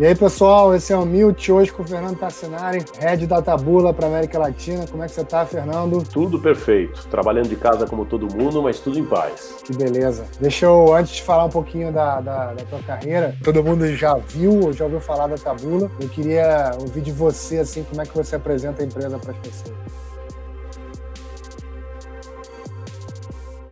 E aí, pessoal, esse é o Milt, hoje com o Fernando Tassinari, Head da Taboola para América Latina. Como é que você está, Fernando? Tudo perfeito. Trabalhando de casa como todo mundo, mas tudo em paz. Que beleza. Deixa eu, antes de falar um pouquinho da tua carreira, todo mundo já viu ou já ouviu falar da Taboola. Eu queria ouvir de você, assim, como é que você apresenta a empresa para as pessoas.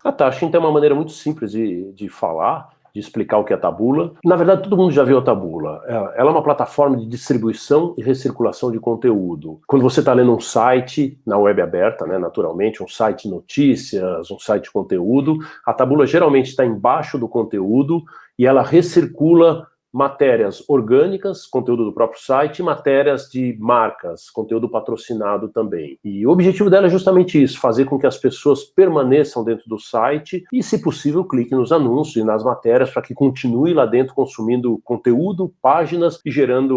Acho que tem uma maneira muito simples de falar, de explicar o que é a Taboola. Na verdade, todo mundo já viu a Taboola. Ela é uma plataforma de distribuição e recirculação de conteúdo. Quando você está lendo um site na web aberta, né, naturalmente, um site de notícias, um site de conteúdo, a Taboola geralmente está embaixo do conteúdo e ela recircula matérias orgânicas, conteúdo do próprio site, e matérias de marcas, conteúdo patrocinado também. E o objetivo dela é justamente isso, fazer com que as pessoas permaneçam dentro do site e, se possível, cliquem nos anúncios e nas matérias para que continue lá dentro consumindo conteúdo, páginas e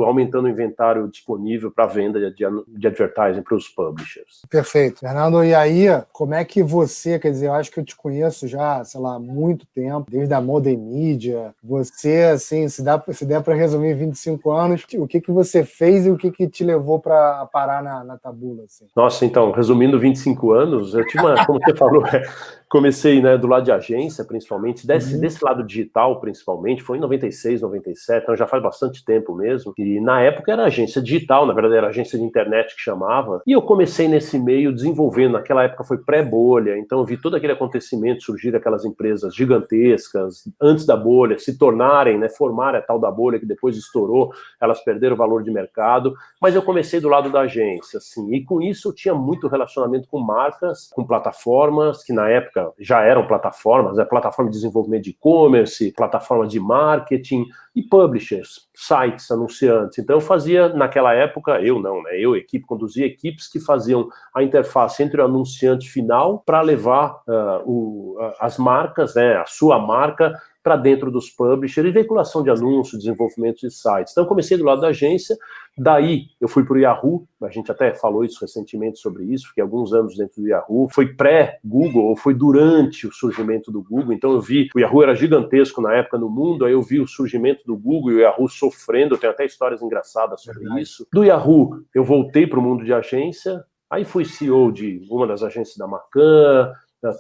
aumentando o inventário disponível para venda de advertising para os publishers. Perfeito. Fernando, e aí, como é que você, quer dizer, eu acho que eu te conheço já, sei lá, há muito tempo, desde a Modern Media, você, assim, se der para resumir em 25 anos, o que você fez e o que te levou para parar na Taboola? Assim? Nossa, então, resumindo 25 anos, eu tive como você falou, comecei, né, do lado de agência, principalmente, desse lado digital, principalmente, foi em 96, 97, então já faz bastante tempo mesmo, e na época era agência digital, na verdade era agência de internet que chamava, e eu comecei nesse meio desenvolvendo, naquela época foi pré-bolha, então eu vi todo aquele acontecimento, surgir aquelas empresas gigantescas, antes da bolha, se tornarem, né, formarem a tal da bolha que depois estourou, elas perderam o valor de mercado, mas eu comecei do lado da agência, assim, e com isso eu tinha muito relacionamento com marcas, com plataformas, que na época já eram plataformas, né, plataforma de desenvolvimento de e-commerce, plataforma de marketing e publishers, sites, anunciantes. Então eu fazia, naquela época, conduzia equipes que faziam a interface entre o anunciante final para levar as marcas, né, a sua marca, para dentro dos publishers, e veiculação de anúncios, desenvolvimento de sites. Então eu comecei do lado da agência, daí eu fui para o Yahoo, a gente até falou isso recentemente sobre isso, fiquei alguns anos dentro do Yahoo, foi pré-Google, ou foi durante o surgimento do Google, então eu vi, o Yahoo era gigantesco na época no mundo, aí eu vi o surgimento do Google e o Yahoo sofrendo, eu tenho até histórias engraçadas sobre isso. Do Yahoo, eu voltei para o mundo de agência, aí fui CEO de uma das agências da Macan,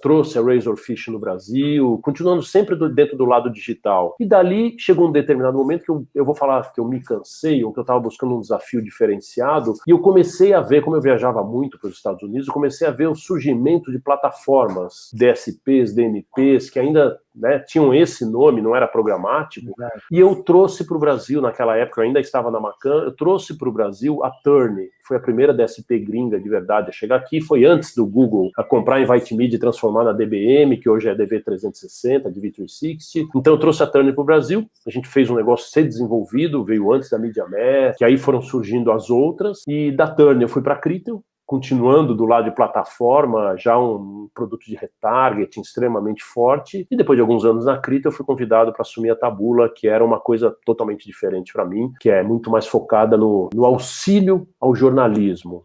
trouxe a Razorfish no Brasil, continuando sempre dentro do lado digital. E dali chegou um determinado momento que eu vou falar que eu me cansei, ou que eu estava buscando um desafio diferenciado, e eu comecei a ver, como eu viajava muito para os Estados Unidos, eu comecei a ver o surgimento de plataformas, DSPs, DMPs, que ainda, né, tinham esse nome, não era programático, e eu trouxe para o Brasil, naquela época eu ainda estava na Macan, eu trouxe para o Brasil a Turn, que foi a primeira DSP gringa de verdade a chegar aqui, foi antes do Google a comprar a Invite Media e transformar na DBM, que hoje é a DV360, DV360. Então eu trouxe a Turner para o Brasil, a gente fez um negócio ser desenvolvido, veio antes da MediaMath, que aí foram surgindo as outras, e da Turner eu fui para a Critel, continuando do lado de plataforma, já um produto de retargeting extremamente forte, e depois de alguns anos na Critel eu fui convidado para assumir a Taboola, que era uma coisa totalmente diferente para mim, que é muito mais focada no auxílio ao jornalismo.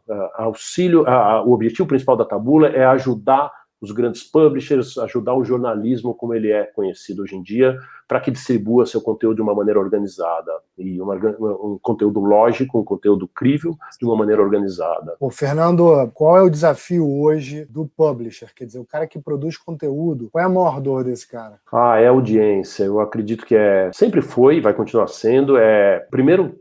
O objetivo principal da Taboola é ajudar os grandes publishers, ajudar o jornalismo como ele é conhecido hoje em dia, para que distribua seu conteúdo de uma maneira organizada, e um conteúdo lógico, um conteúdo crível, de uma maneira organizada. Ô, Fernando, qual é o desafio hoje do publisher? Quer dizer, o cara que produz conteúdo, qual é a maior dor desse cara? É a audiência. Eu acredito que sempre foi, vai continuar sendo, primeiro,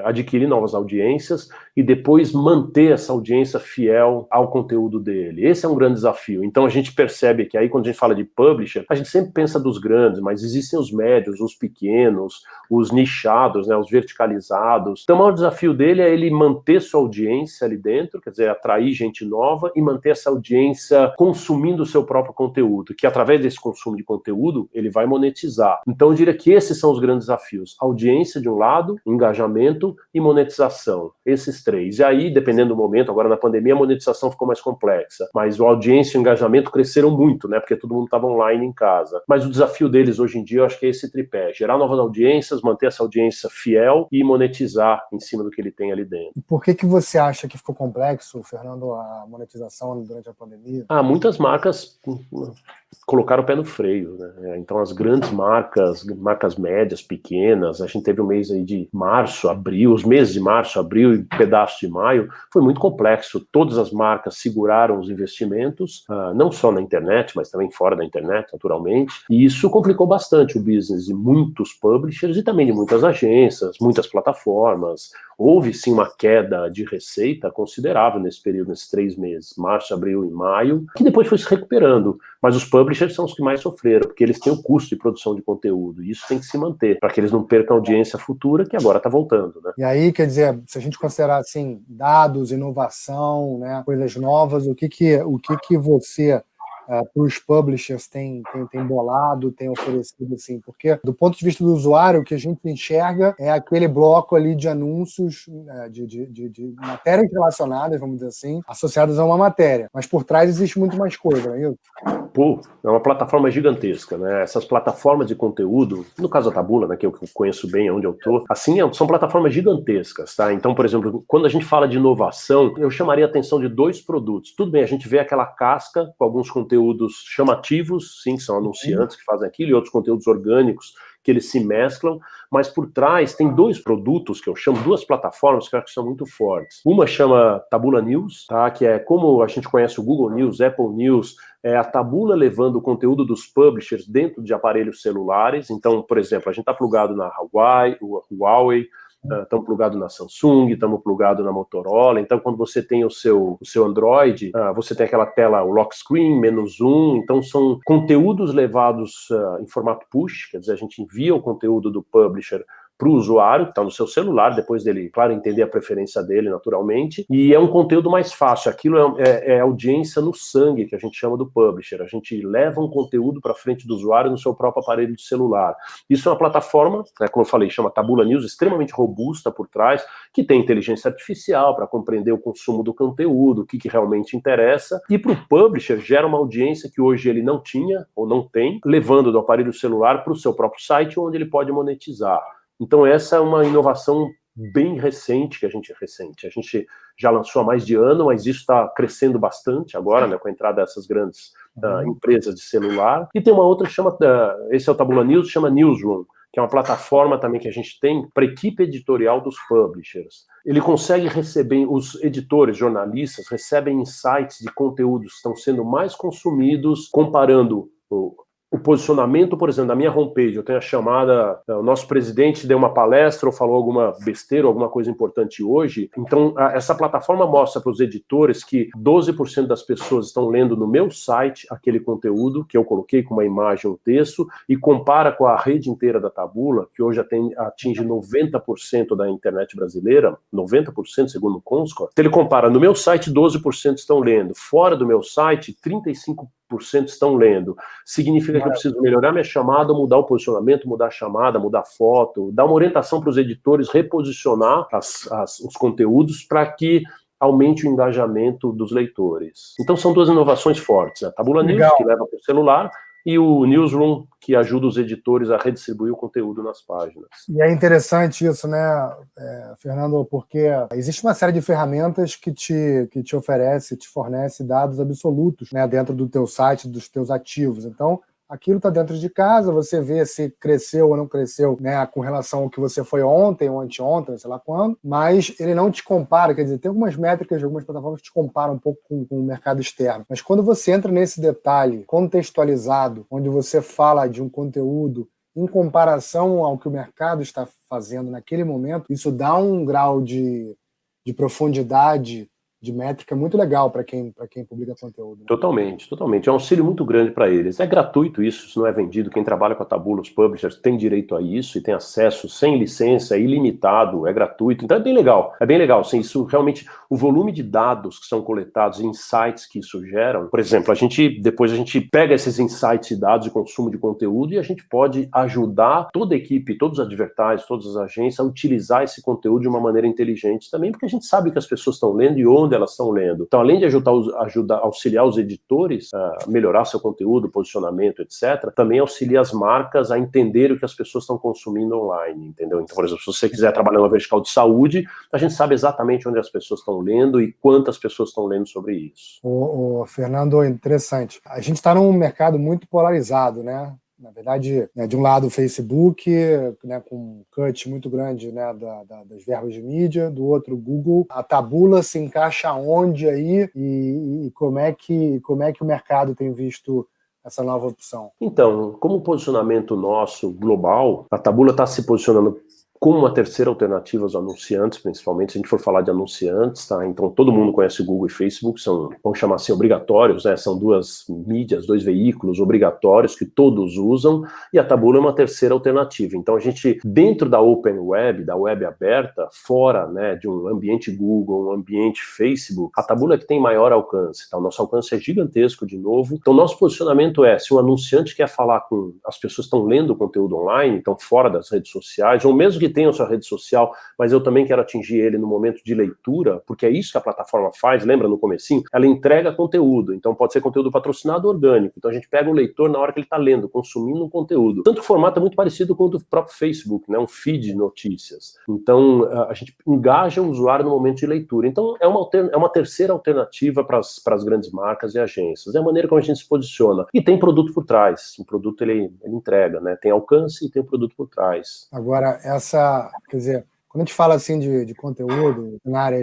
adquirir novas audiências e depois manter essa audiência fiel ao conteúdo dele. Esse é um grande desafio. Então a gente percebe que aí quando a gente fala de publisher, a gente sempre pensa dos grandes, mas existem os médios, os pequenos, os nichados, né, os verticalizados. Então o maior desafio dele é ele manter sua audiência ali dentro, quer dizer, atrair gente nova e manter essa audiência consumindo o seu próprio conteúdo, que através desse consumo de conteúdo ele vai monetizar. Então eu diria que esses são os grandes desafios. Audiência de um lado, engajamento e monetização. Esses três. E aí, dependendo do momento, agora na pandemia a monetização ficou mais complexa, mas a audiência e o engajamento cresceram muito, né? Porque todo mundo estava online em casa. Mas o desafio deles hoje em dia, eu acho que é esse tripé: gerar novas audiências, manter essa audiência fiel e monetizar em cima do que ele tem ali dentro. E por que você acha que ficou complexo, Fernando, a monetização durante a pandemia? Muitas marcas colocaram o pé no freio, né? Então as grandes marcas médias, pequenas, a gente teve o mês aí de março, abril, os meses de março, abril e pedaço de maio, foi muito complexo. Todas as marcas seguraram os investimentos, não só na internet, mas também fora da internet, naturalmente, e isso complicou bastante o business de muitos publishers e também de muitas agências, muitas plataformas. Houve sim uma queda de receita considerável nesse período, nesses 3 meses, março, abril e maio, que depois foi se recuperando. Mas os publishers são os que mais sofreram, porque eles têm o custo de produção de conteúdo, e isso tem que se manter, para que eles não percam audiência futura, que agora está voltando, né? E aí, quer dizer, se a gente considerar assim, dados, inovação, né, coisas novas, o que você para os publishers tem bolado, tem oferecido, assim, porque do ponto de vista do usuário, o que a gente enxerga é aquele bloco ali de anúncios, de matérias relacionadas, vamos dizer assim, associadas a uma matéria, mas por trás existe muito mais coisa, não é isso? Pô, é uma plataforma gigantesca, né? Essas plataformas de conteúdo, no caso da Taboola, né, que eu conheço bem onde eu tô, assim, são plataformas gigantescas, tá? Então, por exemplo, quando a gente fala de inovação, eu chamaria a atenção de 2 produtos. Tudo bem, a gente vê aquela casca com alguns conteúdos chamativos, sim, que são anunciantes que fazem aquilo, e outros conteúdos orgânicos que eles se mesclam, mas por trás tem 2 produtos que eu chamo, 2 plataformas que eu acho que são muito fortes. Uma chama Taboola News, tá? Que é como a gente conhece o Google News, Apple News, é a Taboola levando o conteúdo dos publishers dentro de aparelhos celulares. Então, por exemplo, a gente está plugado na Huawei, estamos plugados na Samsung, estamos plugados na Motorola. Então, quando você tem o seu Android, você tem aquela tela, o lock screen, -1. Então, são conteúdos levados em formato push, quer dizer, a gente envia o conteúdo do publisher para o usuário, que está no seu celular, depois dele, claro, entender a preferência dele, naturalmente, e é um conteúdo mais fácil. Aquilo é audiência no sangue, que a gente chama do publisher. A gente leva um conteúdo para frente do usuário no seu próprio aparelho de celular. Isso é uma plataforma, né, como eu falei, chama Taboola News, extremamente robusta por trás, que tem inteligência artificial para compreender o consumo do conteúdo, o que realmente interessa, e para o publisher gera uma audiência que hoje ele não tinha ou não tem, levando do aparelho celular para o seu próprio site, onde ele pode monetizar. Então essa é uma inovação bem recente que a gente já lançou há mais de ano, mas isso está crescendo bastante agora, né, com a entrada dessas grandes empresas de celular. E tem uma outra que chama, esse é o Taboola News, chama Newsroom, que é uma plataforma também que a gente tem para a equipe editorial dos publishers. Ele consegue receber, os editores, jornalistas, recebem insights de conteúdos que estão sendo mais consumidos, comparando o posicionamento, por exemplo, da minha homepage. Eu tenho a chamada, o nosso presidente deu uma palestra ou falou alguma besteira, alguma coisa importante hoje. Então, essa plataforma mostra para os editores que 12% das pessoas estão lendo no meu site aquele conteúdo que eu coloquei com uma imagem ou texto e compara com a rede inteira da Taboola, que hoje atinge 90% da internet brasileira, 90% segundo o Comscore. Então, ele compara, no meu site 12% estão lendo, fora do meu site 35% estão lendo. Significa que eu preciso melhorar minha chamada, mudar o posicionamento, mudar a chamada, mudar a foto, dar uma orientação para os editores, reposicionar os conteúdos para que aumente o engajamento dos leitores. Então são 2 inovações fortes, a Taboola News, que leva para o celular, e o Newsroom, que ajuda os editores a redistribuir o conteúdo nas páginas. E é interessante isso, né, Fernando, porque existe uma série de ferramentas que te oferece, te fornece dados absolutos, né, dentro do teu site, dos teus ativos. Então, aquilo está dentro de casa, você vê se cresceu ou não cresceu, né, com relação ao que você foi ontem ou anteontem, sei lá quando, mas ele não te compara, quer dizer, tem algumas métricas de algumas plataformas que te comparam um pouco com o mercado externo, mas quando você entra nesse detalhe contextualizado, onde você fala de um conteúdo em comparação ao que o mercado está fazendo naquele momento, isso dá um grau de profundidade, de métrica muito legal para quem publica conteúdo. Né? Totalmente. É um auxílio muito grande para eles. É gratuito isso não é vendido. Quem trabalha com a Taboola, os publishers, tem direito a isso e tem acesso sem licença, ilimitado, é gratuito. Então é bem legal. Sim, isso realmente, o volume de dados que são coletados, insights que isso geram, por exemplo, depois a gente pega esses insights e dados de consumo de conteúdo e a gente pode ajudar toda a equipe, todos os advertisers, todas as agências a utilizar esse conteúdo de uma maneira inteligente também, porque a gente sabe que as pessoas estão lendo e onde quando elas estão lendo. Então, além de auxiliar os editores a melhorar seu conteúdo, posicionamento, etc., também auxilia as marcas a entender o que as pessoas estão consumindo online, entendeu? Então, por exemplo, se você quiser trabalhar uma vertical de saúde, a gente sabe exatamente onde as pessoas estão lendo e quantas pessoas estão lendo sobre isso. O Fernando, interessante. A gente está num mercado muito polarizado, né? Na verdade, né, de um lado o Facebook, né, com um cut muito grande, né, das verbas de mídia, do outro o Google. A Taboola se encaixa onde aí e como é que o mercado tem visto essa nova opção? Então, como posicionamento nosso global, a Taboola está se posicionando como uma terceira alternativa aos anunciantes, principalmente se a gente for falar de anunciantes, tá? Então todo mundo conhece o Google e Facebook, são, vamos chamar assim, obrigatórios, né? São duas mídias, dois veículos obrigatórios que todos usam, e a Taboola é uma terceira alternativa. Então a gente, dentro da Open Web, da web aberta, fora, né, de um ambiente Google, um ambiente Facebook, a Taboola é que tem maior alcance, tá? O nosso alcance é gigantesco, de novo. Então nosso posicionamento é, se um anunciante quer falar com as pessoas que estão lendo o conteúdo online, então fora das redes sociais, ou mesmo que tenha sua rede social, mas eu também quero atingir ele no momento de leitura, porque é isso que a plataforma faz, lembra no comecinho? Ela entrega conteúdo, então pode ser conteúdo patrocinado ou orgânico, então a gente pega o leitor na hora que ele está lendo, consumindo um conteúdo. Tanto que o formato é muito parecido com o do próprio Facebook, né? Um feed de notícias. Então a gente engaja o usuário no momento de leitura. Então é uma terceira alternativa para as grandes marcas e agências. É a maneira como a gente se posiciona. E tem produto por trás. O produto ele entrega, né? Tem alcance e tem o produto por trás. Agora, quer dizer, quando a gente fala assim de conteúdo na área,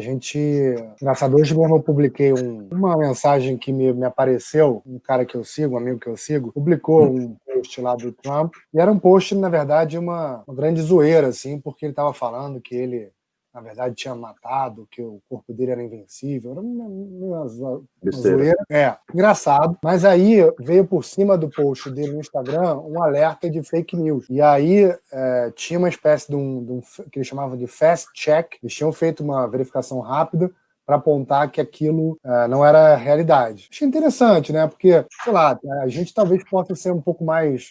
engraçado, hoje mesmo eu publiquei uma mensagem que me apareceu, um cara que eu sigo, um amigo que eu sigo, publicou um post lá do Trump, e era um post, na verdade, uma grande zoeira, assim, porque ele estava falando que ele, na verdade, tinha matado, que o corpo dele era invencível, era uma zoeira. Engraçado. Mas aí veio por cima do post dele no Instagram um alerta de fake news. E aí tinha uma espécie de um que eles chamavam de fast check. Eles tinham feito uma verificação rápida para apontar que aquilo não era realidade. Achei interessante, né? Porque, sei lá, a gente talvez possa ser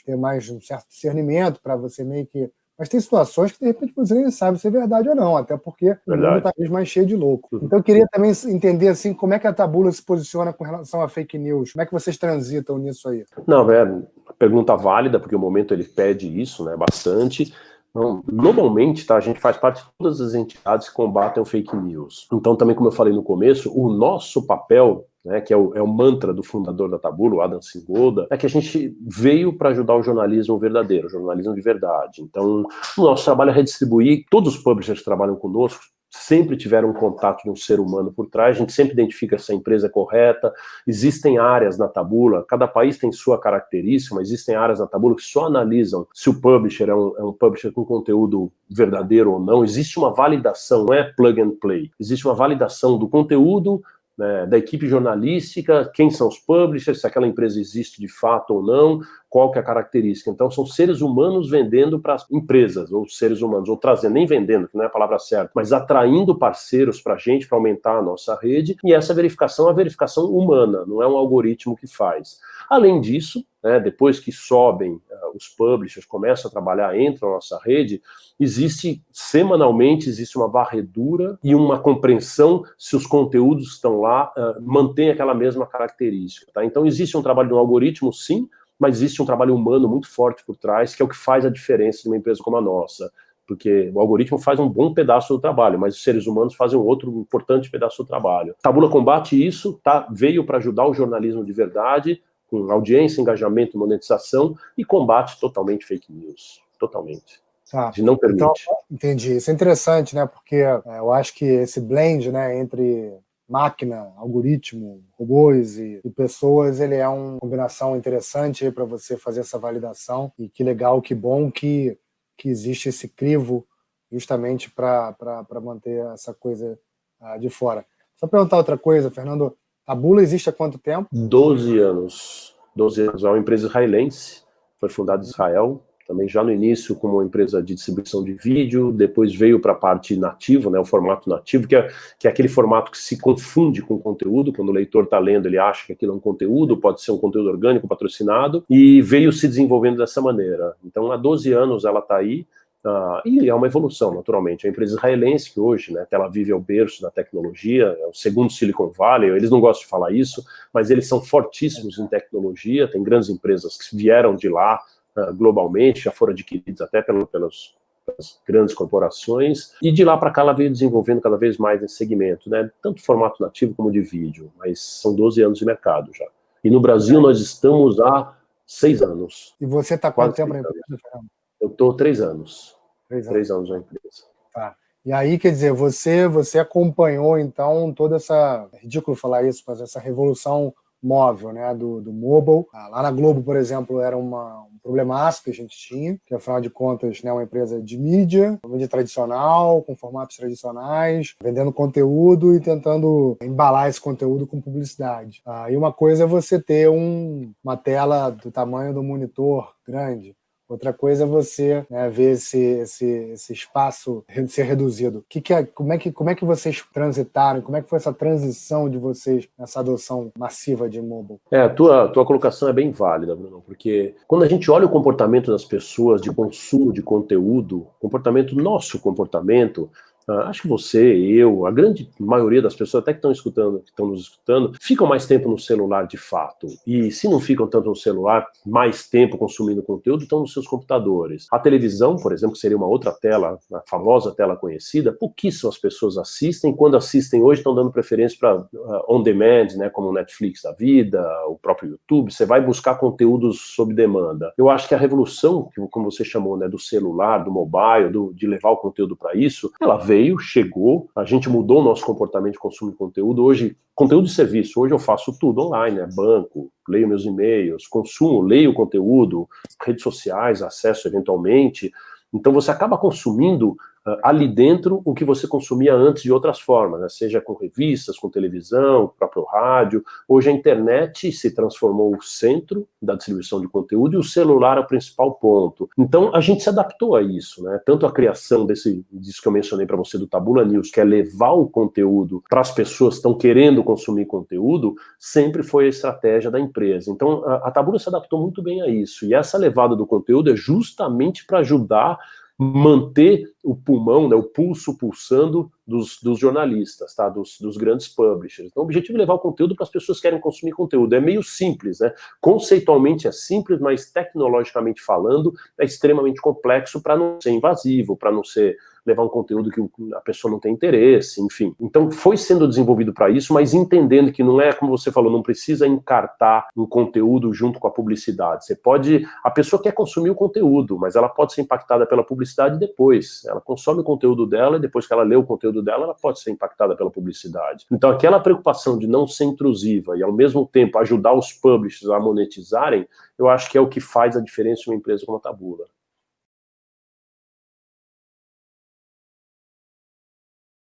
ter mais um certo discernimento para você meio que... Mas tem situações que, de repente, você nem sabe se é verdade ou não, até porque o mundo está mais cheio de louco. Então, eu queria também entender, assim, como é que a Taboola se posiciona com relação a fake news. Como é que vocês transitam nisso aí? Não, é uma pergunta válida, porque o momento ele pede isso, né, bastante. Então, normalmente, tá, a gente faz parte de todas as entidades que combatem o fake news. Então, também, como eu falei no começo, o nosso papel, né, que é o mantra do fundador da Taboola, o Adam Singolda, é que a gente veio para ajudar o jornalismo verdadeiro, o jornalismo de verdade. Então, o nosso trabalho é redistribuir, todos os publishers que trabalham conosco sempre tiveram um contato de um ser humano por trás, a gente sempre identifica se a empresa é correta. Existem áreas na Taboola, cada país tem sua característica, mas existem áreas na Taboola que só analisam se o publisher é um publisher com conteúdo verdadeiro ou não. Existe uma validação, não é plug and play, existe uma validação do conteúdo, né, da equipe jornalística, quem são os publishers, se aquela empresa existe de fato ou não, qual que é a característica. Então são seres humanos vendendo para empresas, ou seres humanos, ou trazendo, nem vendendo, que não é a palavra certa, mas atraindo parceiros para a gente, para aumentar a nossa rede, e essa verificação é a verificação humana, não é um algoritmo que faz. Além disso, né, depois que sobem os publishers, começam a trabalhar, entram na nossa rede, semanalmente existe uma varredura e uma compreensão se os conteúdos que estão lá mantêm aquela mesma característica. Tá? Então existe um trabalho de um algoritmo, sim, mas existe um trabalho humano muito forte por trás, que é o que faz a diferença de uma empresa como a nossa. Porque o algoritmo faz um bom pedaço do trabalho, mas os seres humanos fazem um outro importante pedaço do trabalho. Taboola combate isso, tá? Veio para ajudar o jornalismo de verdade, com audiência, engajamento, monetização, e combate totalmente fake news. Totalmente. Tá. De não permite. Então, entendi. Isso é interessante, né? Porque eu acho que esse blend, né, entre máquina, algoritmo, robôs e pessoas, ele é uma combinação interessante para você fazer essa validação. E que legal, que bom que existe esse crivo justamente para manter essa coisa de fora. Só perguntar outra coisa, Fernando. A Taboola existe há quanto tempo? 12 anos. 12 anos. É uma empresa israelense, foi fundada em Israel, também já no início como uma empresa de distribuição de vídeo, depois veio para a parte nativo, né, o formato nativo, que é aquele formato que se confunde com o conteúdo, quando o leitor está lendo, ele acha que aquilo é um conteúdo, pode ser um conteúdo orgânico, patrocinado, e veio se desenvolvendo dessa maneira. Então, há 12 anos ela está aí, E é uma evolução, naturalmente. A empresa israelense, que hoje, né, Tel Aviv é o berço da tecnologia, é o segundo Silicon Valley, eles não gostam de falar isso, mas eles são fortíssimos em tecnologia, tem grandes empresas que vieram de lá globalmente, já foram adquiridas até pelas grandes corporações, e de lá para cá ela veio desenvolvendo cada vez mais esse segmento, né, tanto formato nativo como de vídeo, mas são 12 anos de mercado já. E no Brasil nós estamos há 6 anos. E você está quanto tempo na empresa, Fernando? Eu estou 3 anos. 3 anos. 3 anos na empresa. Tá. E aí, quer dizer, você acompanhou, então, toda essa... É ridículo falar isso, mas essa revolução móvel, né, do mobile. Lá na Globo, por exemplo, era um problemaço que a gente tinha, que afinal de contas, né, uma empresa de mídia tradicional, com formatos tradicionais, vendendo conteúdo e tentando embalar esse conteúdo com publicidade. E uma coisa é você ter uma tela do tamanho do monitor grande. Outra coisa é você, né, ver esse espaço ser reduzido. Como é que vocês transitaram? Como é que foi essa transição de vocês nessa adoção massiva de mobile? A tua colocação é bem válida, Bruno, porque quando a gente olha o comportamento das pessoas de consumo de conteúdo, nosso comportamento, acho que você, eu, a grande maioria das pessoas até que estão nos escutando, ficam mais tempo no celular de fato. E se não ficam tanto no celular, mais tempo consumindo conteúdo, estão nos seus computadores. A televisão, por exemplo, que seria uma outra tela, a famosa tela conhecida, pouquíssimas pessoas assistem. Quando assistem hoje, estão dando preferência para on demand, né, como o Netflix da vida, o próprio YouTube. Você vai buscar conteúdos sob demanda. Eu acho que a revolução, como você chamou, né, do celular, do mobile, de levar o conteúdo para isso, ela veio, chegou, a gente mudou o nosso comportamento de consumo de conteúdo. Hoje, conteúdo de serviço, hoje eu faço tudo online, né? Banco, leio meus e-mails, consumo, leio conteúdo, redes sociais, acesso eventualmente. Então você acaba consumindo ali dentro o que você consumia antes de outras formas, né? Seja com revistas, com televisão, próprio rádio. Hoje a internet se transformou o centro da distribuição de conteúdo e o celular é o principal ponto. Então a gente se adaptou a isso, né? Tanto a criação disso que eu mencionei para você do Tabula News, que é levar o conteúdo para as pessoas que estão querendo consumir conteúdo, sempre foi a estratégia da empresa. Então a Tabula se adaptou muito bem a isso. E essa levada do conteúdo é justamente para ajudar manter o pulmão, né, o pulso pulsando dos jornalistas, tá, dos grandes publishers. Então o objetivo é levar o conteúdo para as pessoas que querem consumir conteúdo. É meio simples, né? Conceitualmente é simples, mas tecnologicamente falando é extremamente complexo para não ser invasivo, para não levar um conteúdo que a pessoa não tem interesse, enfim. Então foi sendo desenvolvido para isso, mas entendendo que não é, como você falou, não precisa encartar um conteúdo junto com a publicidade. A pessoa quer consumir o conteúdo, mas ela pode ser impactada pela publicidade depois. Ela consome o conteúdo dela e depois que ela lê o conteúdo dela, ela pode ser impactada pela publicidade. Então aquela preocupação de não ser intrusiva e ao mesmo tempo ajudar os publishers a monetizarem, eu acho que é o que faz a diferença em uma empresa como a Tabula.